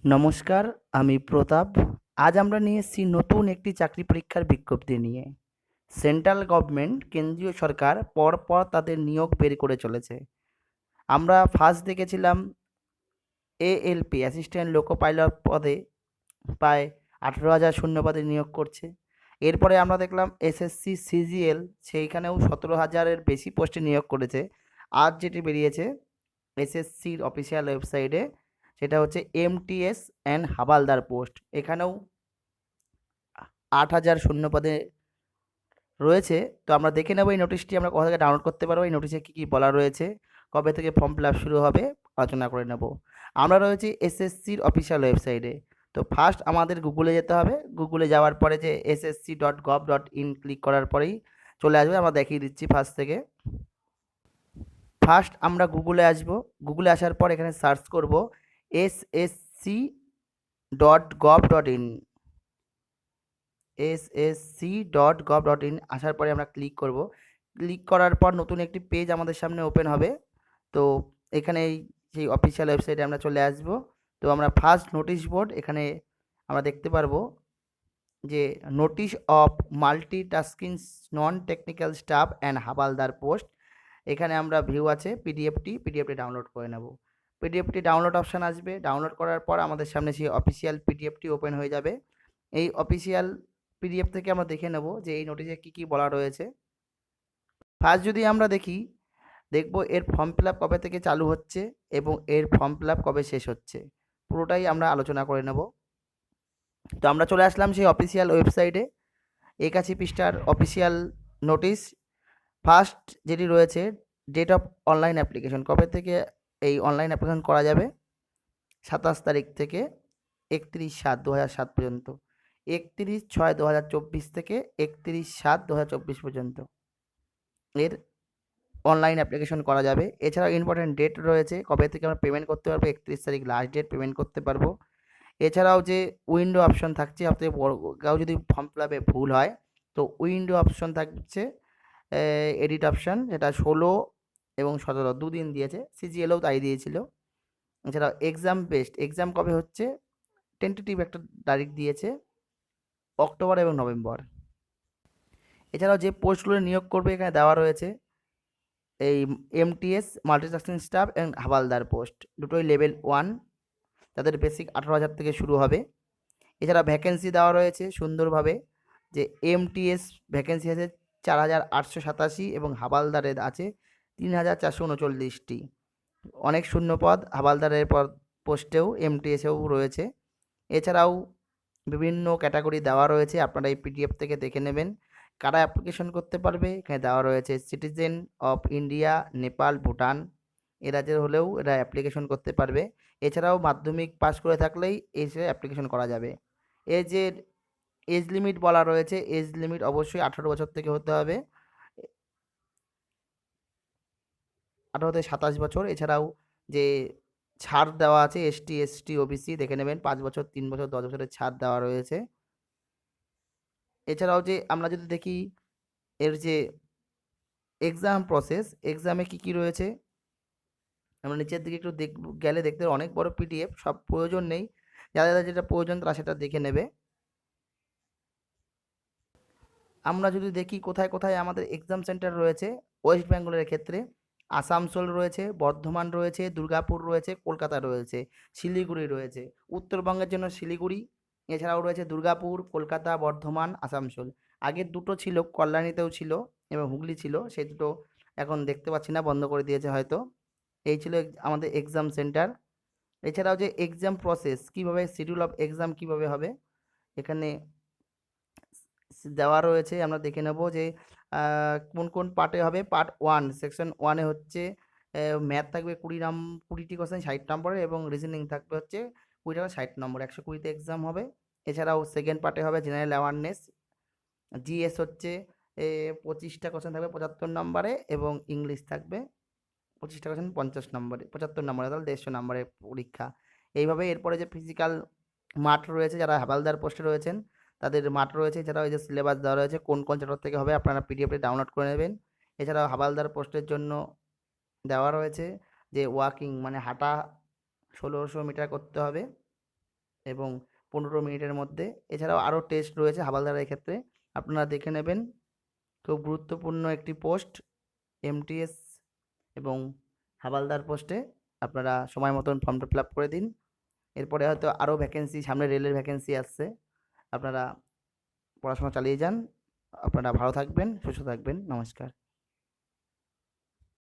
নমস্কার, আমি প্রতাপ। আজ আমরা নিয়ে এসেছি নতুন একটি চাকরি পরীক্ষার বিজ্ঞপ্তি নিয়ে। সেন্ট্রাল গভর্নমেন্ট, কেন্দ্রীয় সরকার পরপর তাদের নিয়োগ বের করে চলেছে। আমরা ফার্স্ট দেখেছিলাম এএলপি অ্যাসিস্ট্যান্ট লোকো পাইলট পদে প্রায় 18,000 শূন্য পদে নিয়োগ করছে। এরপরে আমরা দেখলাম এসএসসি সিজিএল, সেইখানেও 17,000-এর বেশি পোস্টে নিয়োগ করেছে। আজ যেটি বেরিয়েছে এসএসসির অফিসিয়াল ওয়েবসাইটে, সেটা হচ্ছে এমটিএস অ্যান্ড হাবালদার পোস্ট। এখানেও 8,000 শূন্য পদে রয়েছে। তো আমরা দেখে নেব এই নোটিশটি আমরা কোথা থেকে ডাউনলোড করতে পারবো, এই নোটিশে কী কী বলা রয়েছে, কবে থেকে ফর্ম ফিল আপ শুরু হবে, আলোচনা করে নেব। আমরা রয়েছি এসএসসির অফিসিয়াল ওয়েবসাইটে। তো ফার্স্ট আমাদের গুগলে যেতে হবে। গুগলে যাওয়ার পরে যে ssc.gov.in ক্লিক করার পরেই চলে আসবে। আমরা দেখিয়ে দিচ্ছি ফার্স্ট থেকে। ফার্স্ট আমরা গুগলে আসব। গুগলে আসার পর এখানে সার্চ করব ssc.gov.in। ssc.gov.in আসার পরে আমরা ক্লিক করব। ক্লিক করার পর নতুন একটি পেজ আমাদের সামনে ওপেন হবে। তো এখানে সেই অফিসিয়াল ওয়েবসাইটে আমরা চলে আসব। তো আমরা ফার্স্ট নোটিশ বোর্ড, এখানে আমরা দেখতে পারবো যে notice of multitasking non technical staff and havaldar post. এখানে আমরা ভিউ আছে পিডিএফটি ডাউনলোড করে নেব। পিডিএফটি ডাউনলোড অপশান আসবে। ডাউনলোড করার পর আমাদের সামনে সেই অফিসিয়াল পিডিএফটি ওপেন হয়ে যাবে। এই অফিসিয়াল পিডিএফ থেকে আমরা দেখে নেব যে এই নোটিশে কী কী বলা রয়েছে। ফার্স্ট যদি আমরা দেখব এর ফর্ম ফিল আপ কবে থেকে চালু হচ্ছে এবং এর ফর্ম ফিল আপ কবে শেষ হচ্ছে, পুরোটাই আমরা আলোচনা করে নেব। তো আমরা চলে আসলাম সেই অফিসিয়াল ওয়েবসাইটে। 81 পৃষ্ঠার অফিসিয়াল নোটিশ। ফার্স্ট যেটি রয়েছে, ডেট অফ অনলাইন অ্যাপ্লিকেশন, কবে থেকে এই অনলাইন অ্যাপ্লিকেশন করা যাবে, 27 তারিখ থেকে 31/7/2007 পর্যন্ত, 31/6/2024 থেকে 31/7/2024 পর্যন্ত এর অনলাইন অ্যাপ্লিকেশন করা যাবে। এছাড়াও ইম্পর্টেন্ট ডেট রয়েছে, কবে থেকে আমরা পেমেন্ট করতে পারবো, 31 তারিখ লাস্ট ডেট পেমেন্ট করতে পারবো। এছাড়াও যে উইন্ডো অপশন থাকছে, সবথেকে বড়, কেউ যদি ফর্ম ফিল আপে ভুল হয় তো উইন্ডো অপশন থাকছে, এডিট অপশন, যেটা 16 এবং 17 দুদিন দিয়েছে, সিজিএলও তাই দিয়েছিল। এছাড়াও এক্সাম বেসড, এক্সাম কবে হচ্ছে টেন্টেটিভ একটা তারিখ দিয়েছে, অক্টোবর এবং নভেম্বর। এছাড়াও যে পোস্টগুলো নিয়োগ করবে এখানে দেওয়া রয়েছে, এই MTS multitasking staff and havaldar post, দুটোই লেভেল 1, তাদের বেসিক 18,000 থেকে শুরু হবে। এছাড়া ভ্যাকেন্সি দেওয়া রয়েছে সুন্দরভাবে, যে এমটিএস ভ্যাকেন্সি আছে 4,887 এবং হাবালদারের আছে 3,439টি। অনেক শূন্যপদ হাবালদারের পদ পোস্টেও এমটিএসেও রয়েছে। এছাড়াও বিভিন্ন ক্যাটাগরি দেওয়া রয়েছে, আপনারা এই পিডিএফ থেকে দেখে নেবেন। কারা অ্যাপ্লিকেশন করতে পারবে এখানে দেওয়া রয়েছে, citizen of India, Nepal, Bhutan এ রাজ্যের হলেও এরা অ্যাপ্লিকেশন করতে পারবে। এছাড়াও মাধ্যমিক পাস করে থাকলেই এসে অ্যাপ্লিকেশন করা যাবে। এজের এজ লিমিট বলা রয়েছে, এজ লিমিট অবশ্যই 18 বছর থেকে হতে হবে, 18 থেকে 27 বছর। এছাড়াও যে ছাড় দেওয়া আছে এসটি, এসটি, ওবিসি দেখে নেবেন, 5 বছর, 3 বছর, 10 বছরের ছাড় দেওয়া রয়েছে। এছাড়াও যে আমরা যদি দেখি এর যে এক্সাম প্রসেস, এক্সামে কী কী রয়েছে, আমরা নিচের দিকে একটু গেলে দেখতে অনেক বড় পিডিএফ, সব প্রয়োজন নেই, যাদের যেটা প্রয়োজন তারা সেটা দেখে নেবে। আমরা যদি দেখি কোথায় কোথায় আমাদের এক্সাম সেন্টার রয়েছে, ওয়েস্ট বেঙ্গলের ক্ষেত্রে আসানসোল রয়েছে, বর্ধমান রয়েছে, দুর্গাপুর রয়েছে, কলকাতা রয়েছে, শিলিগুড়ি রয়েছে। উত্তরবঙ্গের জন্য শিলিগুড়ি, এছাড়াও রয়েছে দুর্গাপুর, কলকাতা, বর্ধমান, আসানসোল। আগের দুটো ছিল, কল্যাণীতেও ছিল এবং হুগলি ছিল, সেই দুটো এখন দেখতে পাচ্ছি না, বন্ধ করে দিয়েছে হয়তো। এই ছিল আমাদের এক্সাম সেন্টার। এছাড়াও যে এক্সাম প্রসেস কীভাবে, শিডিউল অফ এক্সাম কীভাবে হবে এখানে দেওয়া রয়েছে। আমরা দেখে নেব যে কোন কোন পার্টে হবে। পার্ট 1 সেকশন 1-এ হচ্ছে ম্যাথ থাকবে 20টি কোশ্চেন 60 নম্বরের এবং রিজনিং থাকবে হচ্ছে 20টা 60 নম্বর, 120তে এক্সাম হবে। এছাড়াও সেকেন্ড পার্টে হবে জেনারেল অ্যাওয়ারনেস, জিএস হচ্ছে 25টা কোশ্চেন থাকবে 75 নম্বরে এবং ইংলিশ থাকবে 25টা কোশ্চেন 50 নম্বরে, 75 নম্বরে, তাহলে 150 নম্বরের পরীক্ষা। এইভাবে এরপরে যে ফিজিক্যাল মাঠ রয়েছে, যারা হাবালদার পোস্টে রয়েছেন তাদের মাঠ রয়েছে। এছাড়াও এই যে সিলেবাস দেওয়া রয়েছে কোন কোন চ্যাপ্টার থেকে হবে, আপনারা পিডিএফে ডাউনলোড করে নেবেন। এছাড়াও হাবালদার পোস্টের জন্য দেওয়া রয়েছে যে ওয়াকিং মানে হাঁটা 1600 মিটার করতে হবে। এবং 15 মিনিটের মধ্যে। এছাড়াও আরও টেস্ট রয়েছে হাবালদারের ক্ষেত্রে, আপনারা দেখে নেবেন। খুব গুরুত্বপূর্ণ একটি পোস্ট এমটিএস এবং হাবালদার পোস্টে আপনারা সময় মতন ফর্মটা ফিল আপ করে দিন। এরপরে হয়তো আরও ভ্যাকেন্সি, সামনে রেলের ভ্যাকেন্সি আসছে, আপনারা পড়াশোনা চালিয়ে যান। আপনারা ভালো থাকবেন, সুস্থ থাকবেন। নমস্কার।